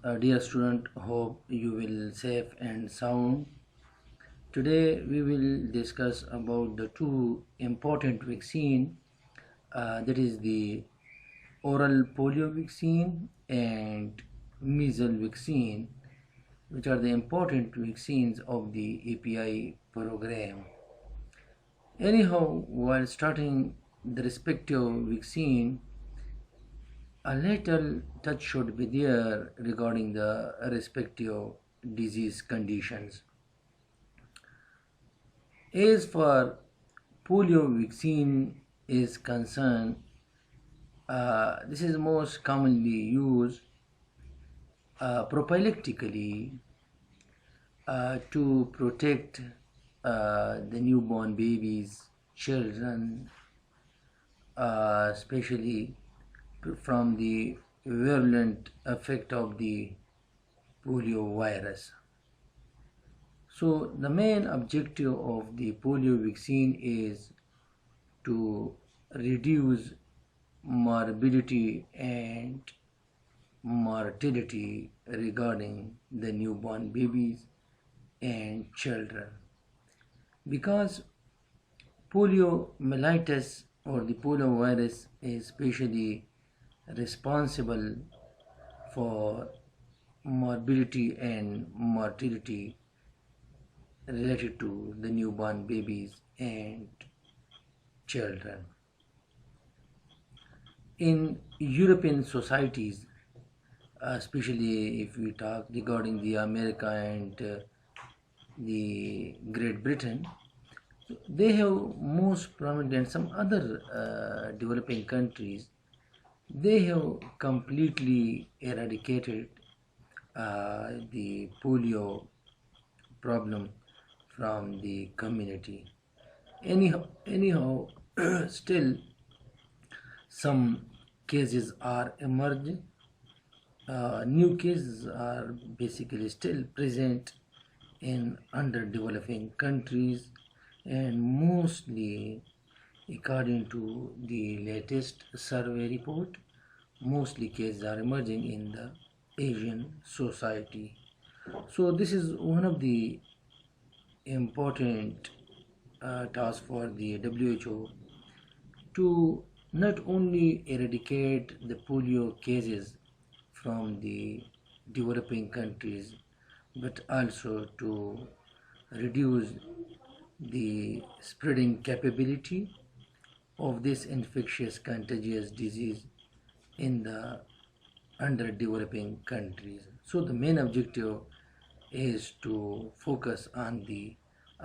Dear student, hope you will safe and sound. Today we will discuss about the two important vaccine, that is the oral polio vaccine and measles vaccine, which are the important vaccines of the API program. Anyhow, while starting the respective vaccine, a little touch should be there regarding the respective disease conditions. As far polio vaccine is concerned, this is most commonly used prophylactically to protect the newborn babies, children, especially from the virulent effect of the polio virus. So the main objective of the polio vaccine is to reduce morbidity and mortality regarding the newborn babies and children, because poliomyelitis or the polio virus is especially responsible for morbidity and mortality related to the newborn babies and children. In European societies, especially if we talk regarding the America and the Great Britain, they have most prominent. Some other developing countries, they have completely eradicated the polio problem from the community. Anyhow, still some cases are emerging. New cases are basically still present in underdeveloping countries, and mostly, according to the latest survey report, mostly cases are emerging in the Asian society. So this is one of the important tasks for the WHO to not only eradicate the polio cases from the developing countries, but also to reduce the spreading capability of this infectious contagious disease in the underdeveloping countries. So the main objective is to focus on the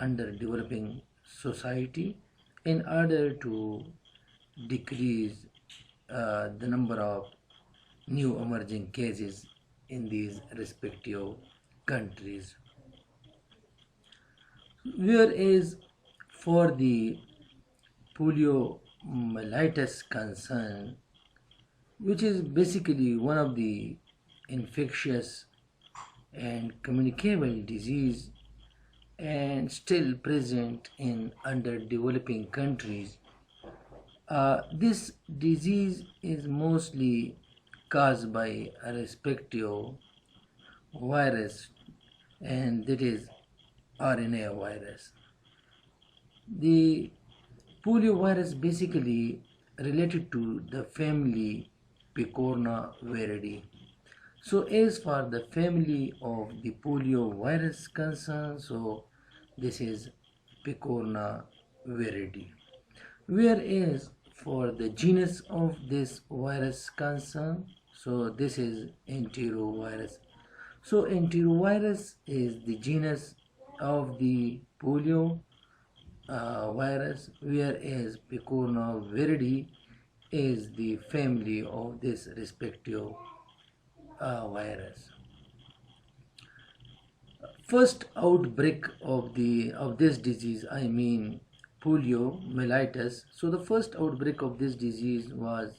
underdeveloping society in order to decrease the number of new emerging cases in these respective countries. Whereas for the poliomyelitis concern, which is basically one of the infectious and communicable disease and still present in underdeveloping countries, this disease is mostly caused by a respective virus, and that is RNA virus. The polio virus basically related to the family Picornaviridae. So as for the family of the polio virus concern, so this is Picornaviridae. Whereas for the genus of this virus concern, so this is enterovirus. So enterovirus is the genus of the polio virus, whereas Picornaviridae is the family of this respective virus. First outbreak of this disease, I mean poliomyelitis. So the first outbreak of this disease was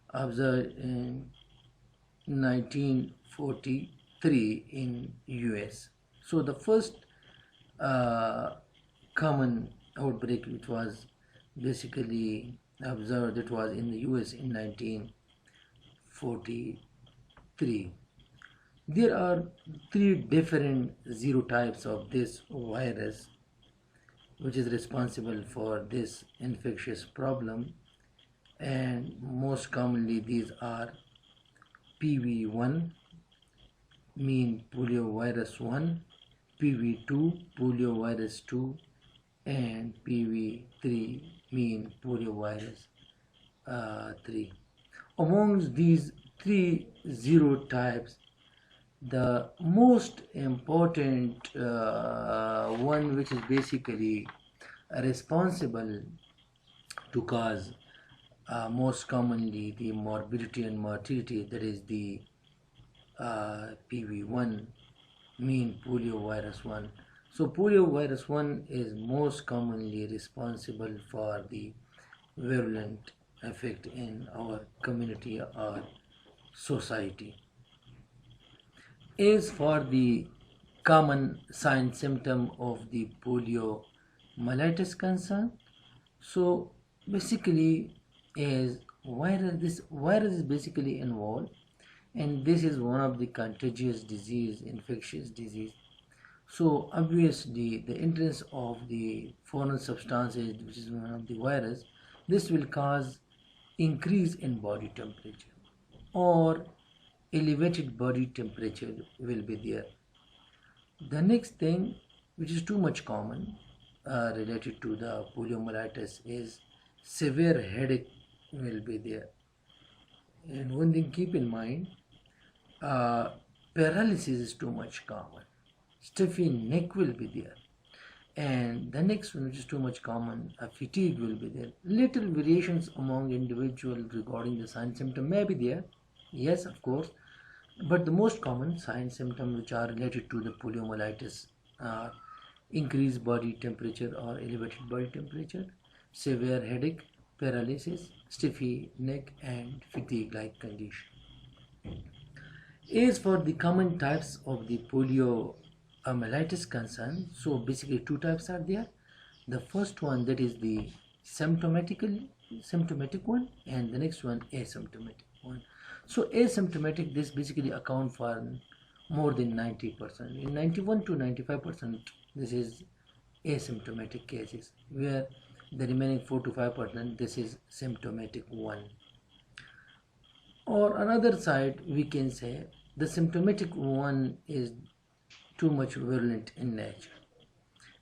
observed in 1943 in US. So the first common outbreak which was basically observed, it was in the US in 1943. There are three different serotypes of this virus which is responsible for this infectious problem, and most commonly these are PV1 mean poliovirus 1, PV2 poliovirus 2, and PV3 mean poliovirus 3. Amongst these three serotypes, the most important one, which is basically responsible to cause most commonly the morbidity and mortality, that is the PV1 mean poliovirus 1. So poliovirus 1 is most commonly responsible for the virulent effect in our community or society. As for the common sign symptom of the poliomyelitis concern, so basically this virus is basically involved, and this is one of the contagious disease, infectious disease. So obviously the entrance of the foreign substances, which is one of the virus, this will cause increase in body temperature, or elevated body temperature will be there. The next thing, which is too much common related to the poliomyelitis, is severe headache will be there. And one thing keep in mind, paralysis is too much common. Stiffy neck will be there. And the next one, which is too much common, fatigue will be there. Little variations among individuals regarding the sign symptom may be there. Yes, of course. But the most common sign symptoms which are related to the poliomyelitis are increased body temperature or elevated body temperature, severe headache, paralysis, stiffy neck, and fatigue-like condition. As for the common types of the poliomyelitis concern, so basically two types are there. The first one, that is the symptomatic one, and the next one asymptomatic one. So asymptomatic, this basically account for more than 90%. In 91 to 95%, this is asymptomatic cases, where the remaining 4 to 5%, this is symptomatic one. Or another side, we can say the symptomatic one is too much virulent in nature,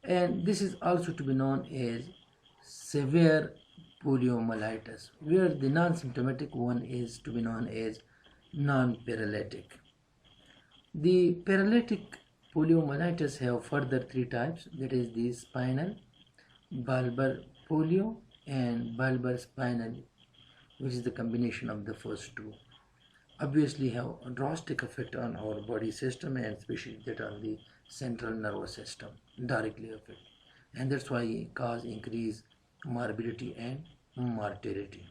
and this is also to be known as severe poliomyelitis, where the non-symptomatic one is to be known as non-paralytic. The paralytic poliomyelitis have further three types, that is the spinal, bulbar polio, and bulbar spinal, which is the combination of the first two. Obviously have a drastic effect on our body system, and especially that on the central nervous system directly affect, and that's why it cause increased morbidity and mortality.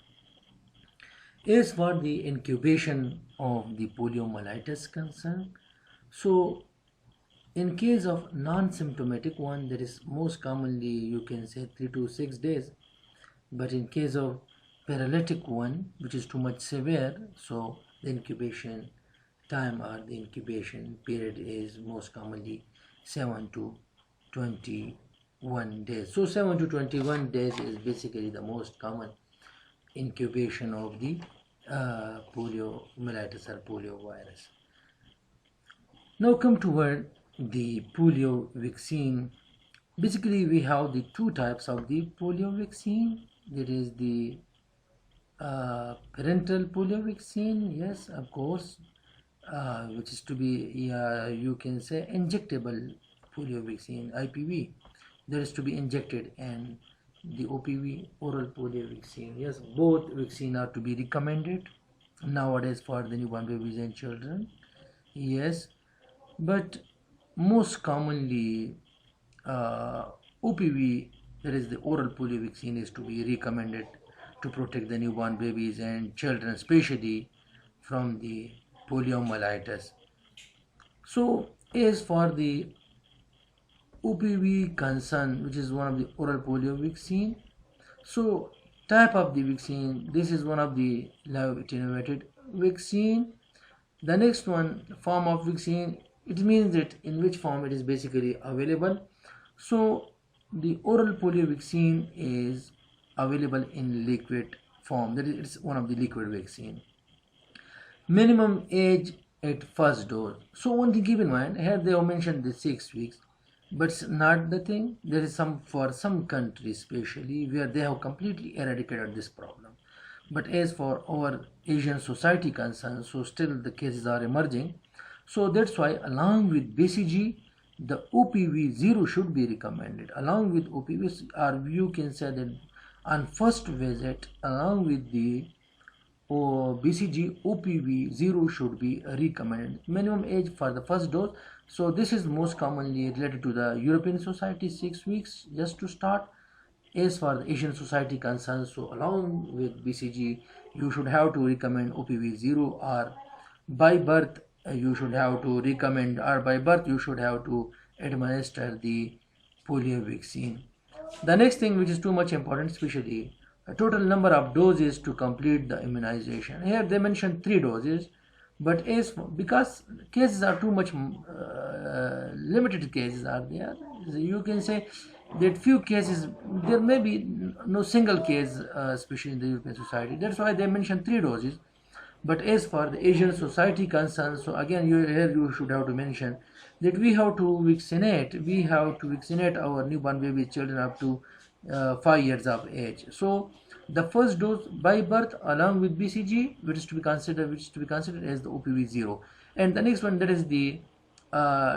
As for the incubation of the poliomyelitis concern, so in case of non-symptomatic one, that is most commonly you can say 3 to 6 days, but in case of paralytic one, which is too much severe, so the incubation time or the incubation period is most commonly 7 to 21 days. So 7 to 21 days is basically the most common incubation of the poliomyelitis or poliovirus. Now come toward the polio vaccine. Basically we have the two types of the polio vaccine. There is the parental polio vaccine, yes, of course, which is to be, you can say, injectable polio vaccine, IPV, that is to be injected, and the OPV, oral polio vaccine. Yes, both vaccine are to be recommended nowadays for the newborn babies and children. Yes, but most commonly OPV, that is the oral polio vaccine, is to be recommended to protect the newborn babies and children, especially from the poliomyelitis. So as for the OPV concern, which is one of the oral polio vaccine, so type of the vaccine, this is one of the live attenuated vaccine, The next one, form of vaccine, it means that in which form it is basically available. So the oral polio vaccine is available in liquid form, that is it's one of the liquid vaccine. Minimum age at first dose. So one thing keep in mind, here they have mentioned the 6 weeks, but it's not the thing. There is some, for some countries especially, where they have completely eradicated this problem. But as for our Asian society concerned, so still the cases are emerging. So that's why along with BCG, the OPV 0 should be recommended. Along with OPV, or you can say that on first visit, along with the BCG OPV 0 should be recommended. Minimum age for the first dose. So this is most commonly related to the European Society, 6 weeks just to start. As for the Asian Society concerns, so along with BCG, you should have to recommend OPV 0, or by birth you should have to recommend, or by birth you should have to administer the polio vaccine. The next thing which is too much important, especially a total number of doses to complete the immunization. Here they mentioned 3 doses, but as because cases are too much limited cases are there, you can say that few cases, there may be no single case, especially in the European Society. That's why they mentioned 3 doses. But as for the Asian Society concerns, so again here you should have to mention that we have to vaccinate our newborn baby children up to 5 years of age. So the first dose by birth along with BCG, which is to be considered as the OPV 0, and the next one, that is the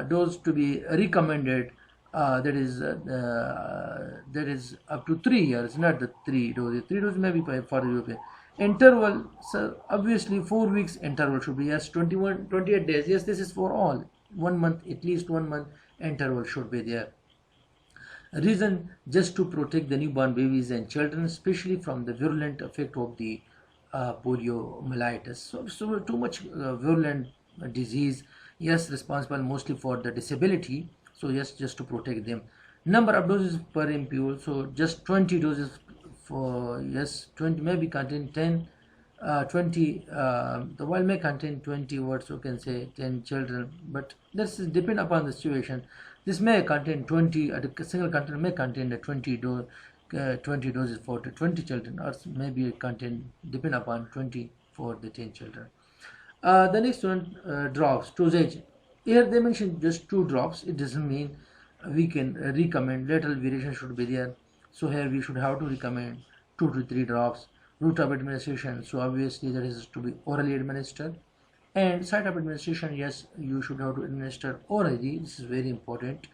dose to be recommended, that is up to 3 years, not the 3 doses. 3 doses may be for the European. Interval, so obviously 4 weeks interval should be, yes, 28 days, yes, this is for all. 1 month, at least 1 month interval should be there. Reason, just to protect the newborn babies and children, especially from the virulent effect of the poliomyelitis. So too much virulent disease, yes, responsible mostly for the disability. So yes, just to protect them. Number of doses per impule, so just 20 doses for, yes, 20 maybe contain 10, 20, the vial may contain 20 words, you can say 10 children, but this is depend upon the situation. This may contain 20, a single container may contain the 20 doses for the 20 children, or maybe contain, depend upon 20 for the 10 children. The next one, drops, dosage. Here they mentioned just 2 drops. It doesn't mean we can recommend. Little variation should be there. So here we should have to recommend 2 to 3 drops. Route of administration, so obviously that is to be orally administered. And site of administration, yes, you should have to administer orally. This is very important.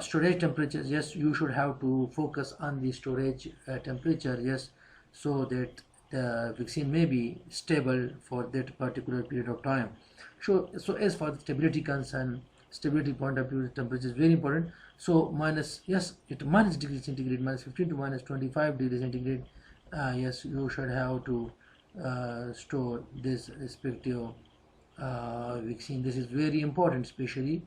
Storage temperatures, yes, you should have to focus on the storage temperature, yes, so that the vaccine may be stable for that particular period of time. So as for the stability concern, stability point of view, temperature is very important. So minus, yes, it minus degree centigrade, minus 15 to minus 25 degrees centigrade, yes, you should have to store this respective vaccine. This is very important, especially.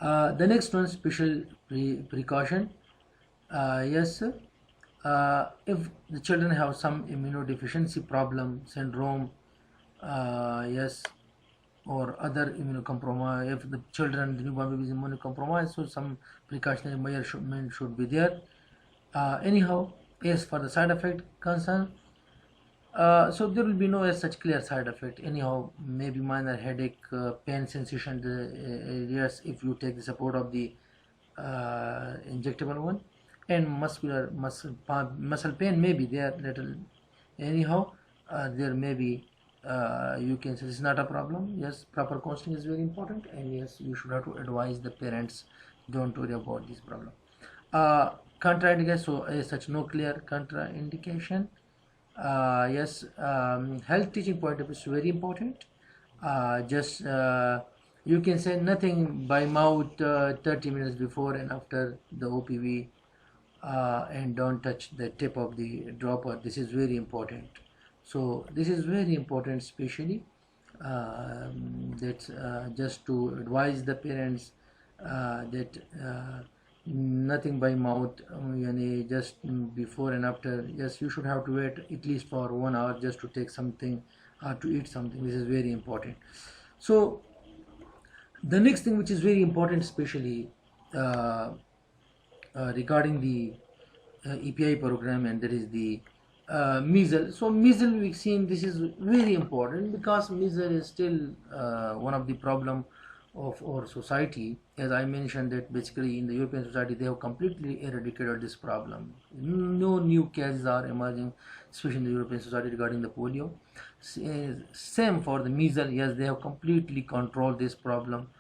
The next one, special precaution. Yes, if the children have some immunodeficiency problem, syndrome, yes, or other immunocompromise, if the children, the newborn baby is immunocompromised, so some precautionary measure should be there. Anyhow, as for the side effect concern, so there will be no as such clear side effect. Anyhow, maybe minor headache, pain sensation, yes, if you take the support of the injectable one, and muscle pain may be there little. Anyhow, there may be, you can say it's not a problem. Yes, proper counseling is very important, and yes, you should have to advise the parents, don't worry about this problem. Contraindication, so as such no clear contraindication. Yes, health teaching point of view is very important. Just you can say nothing by mouth 30 minutes before and after the OPV, and don't touch the tip of the dropper. This is very important. So this is very important, especially that just to advise the parents that nothing by mouth, just before and after. Yes, you should have to wait at least for 1 hour just to take something to eat something. This is very important. So the next thing which is very important, especially uh, regarding the EPI program, and that is the measles. So measles vaccine, this is very important because measles is still one of the problem of our society. As I mentioned, that basically in the European society they have completely eradicated this problem. No new cases are emerging, especially in the European society, regarding the polio. Same for the measles. Yes, they have completely controlled this problem.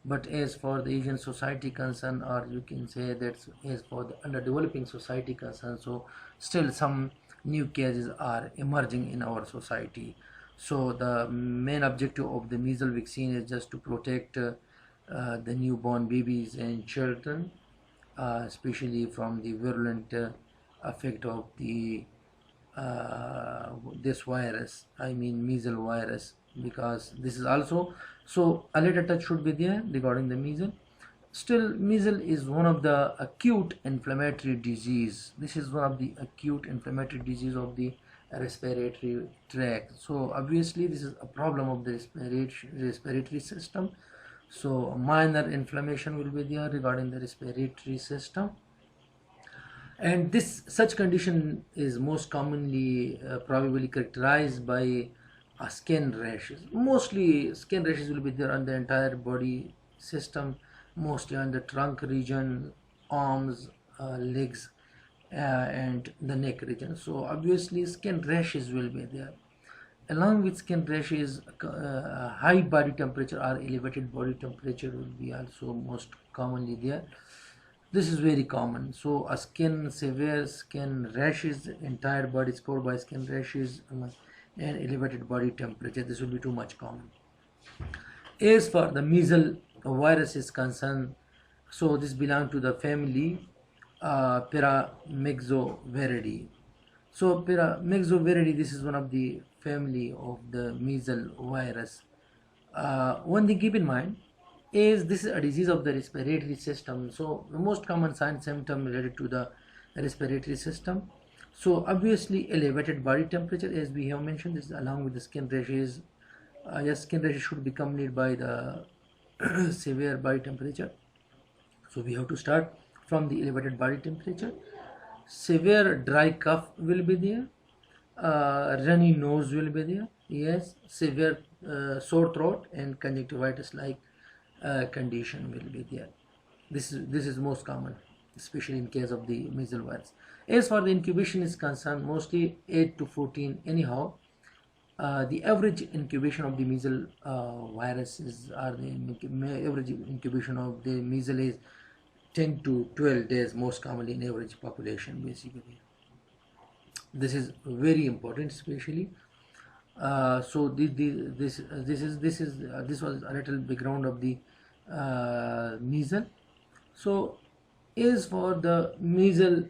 But as for the Asian society concern, or you can say that as for the underdeveloping society concern, so still some new cases are emerging in our society. So the main objective of the measles vaccine is just to protect the newborn babies and children, especially from the virulent effect of the this virus, I mean measles virus, because this is also, so a little touch should be there regarding the measles. Still, measles is one of the acute inflammatory disease. This is one of the acute inflammatory disease of the respiratory tract. So obviously this is a problem of the respiratory system. So minor inflammation will be there regarding the respiratory system, and this such condition is most commonly probably characterized by skin rashes. Mostly skin rashes will be there on the entire body system, mostly on the trunk region, arms, legs, and the neck region. So obviously skin rashes will be there. Along with skin rashes, high body temperature or elevated body temperature will be also most commonly there. This is very common. So a severe skin rashes, entire body is covered by skin rashes, and elevated body temperature. This will be too much common. As for the measles virus is concerned, so this belongs to the family Paramyxoviridae. So Paramyxoviridae, this is one of the family of the measles virus. One thing keep in mind is this is a disease of the respiratory system. So the most common sign symptom related to the respiratory system. So obviously elevated body temperature, as we have mentioned, this along with the skin rashes. Yes, skin rashes should be accompanied by the severe body temperature. So we have to start from the elevated body temperature. Severe dry cough will be there. Runny nose will be there. Yes, severe sore throat and conjunctivitis like condition will be there. This is most common, especially in case of the measles virus. As for the incubation is concerned, mostly 8 to 14 anyhow. The average incubation of the measles virus is, or the average incubation of the measles is 10 to 12 days, most commonly in average population basically. This is very important, especially. So this was a little background of the measles. So as for the measles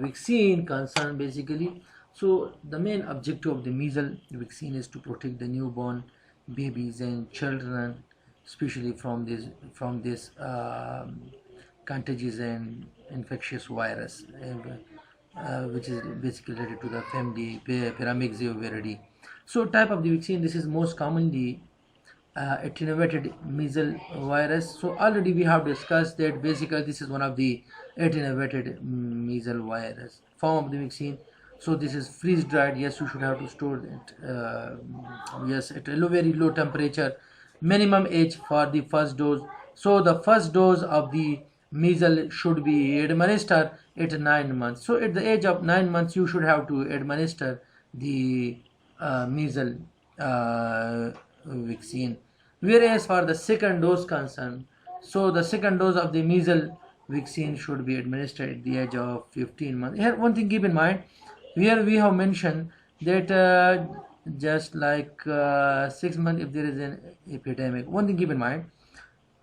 vaccine concern, basically, so the main objective of the measles vaccine is to protect the newborn babies and children, especially from this contagious and infectious virus, which is basically related to the family Paramyxoviridae. So type of the vaccine, this is most commonly attenuated measles virus. So already we have discussed that basically this is one of the attenuated measles virus form of the vaccine. So this is freeze dried. Yes, you should have to store it. Yes, at a very low temperature. Minimum age for the first dose. So the first dose of the measles should be administered at 9 months. So at the age of 9 months, you should have to administer the measles vaccine. Whereas for the second dose concern, so the second dose of the measles vaccine should be administered at the age of 15 months. Here, one thing keep in mind, here we have mentioned that just like 6 months if there is an epidemic. One thing keep in mind,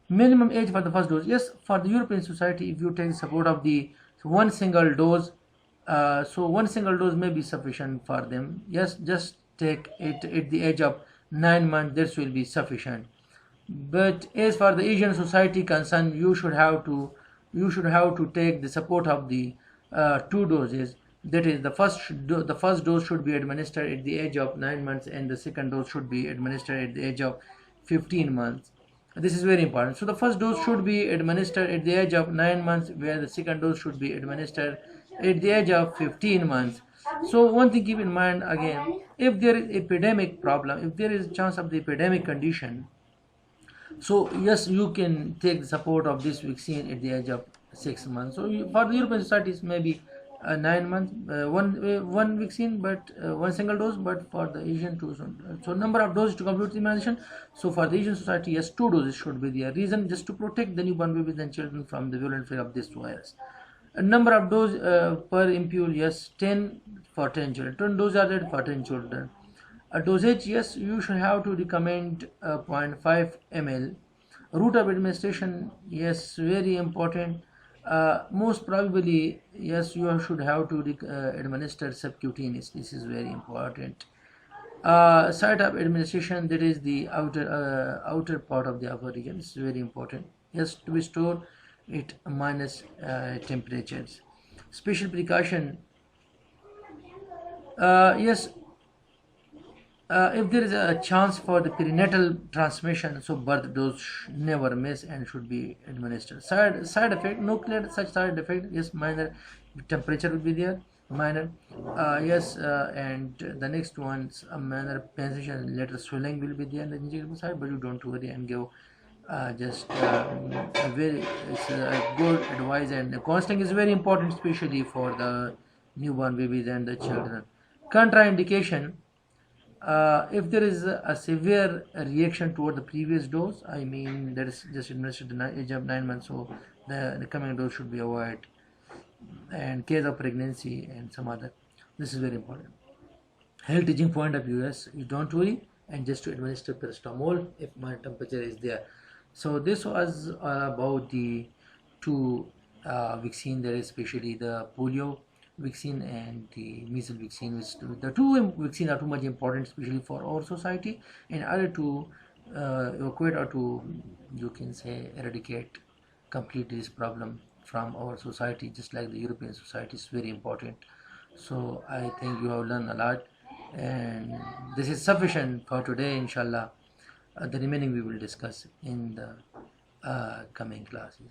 minimum age for the first dose. Yes, for the European society, if you take support of the one single dose, so one single dose may be sufficient for them. Yes, just take it at the age of 9 months. This will be sufficient. But as for the Asian society concerned, you should have to take the support of the 2 doses. That is, the first dose should be administered at the age of 9 months, and the second dose should be administered at the age of 15 months. This is very important. So the first dose should be administered at the age of 9 months, where the second dose should be administered at the age of 15 months. So one thing keep in mind again, if there is epidemic problem, if there is a chance of the epidemic condition, so yes, you can take the support of this vaccine at the age of 6 months. So for the European societies, maybe 9 months, one vaccine, but one single dose. But for the Asian two, so number of doses to complete the immunization. So for the Asian society, yes, 2 doses should be there. Reason, just to protect the newborn babies and children from the virulent fear of this virus. A number of doses per impule, yes, 10 for 10 children. 10 doses are there for 10 children. A dosage, yes, you should have to recommend 0.5 ml. Route of administration, yes, very important. Most probably, yes, you should have to administer subcutaneous. This is very important. Site of administration, that is the outer part of the upper region. This is very important. Yes, to be stored at minus temperatures. Special precaution. Yes, if there is a chance for the perinatal transmission, so birth dose never miss and should be administered. Side effect, no clear such side effect. Yes, minor temperature will be there, minor. Yes, and the next one's a minor sensation, later swelling will be there in the injectable side, but you don't worry and give just a very it's a good advice, and counseling is very important, especially for the newborn babies and the children. Contraindication, if there is a severe reaction toward the previous dose, I mean that is just administered at the age of 9 months, so the coming dose should be avoided. And case of pregnancy and some other, this is very important. Health teaching point of view, yes, you don't worry, and just to administer paracetamol if my temperature is there. So this was about the two vaccine, there is especially the polio vaccine and the measles vaccine, which the two vaccines are too much important, especially for our society, in order to evacuate or to, you can say, eradicate completely this problem from our society, just like the European society is very important. So I think you have learned a lot, and this is sufficient for today, inshallah. The remaining we will discuss in the coming classes.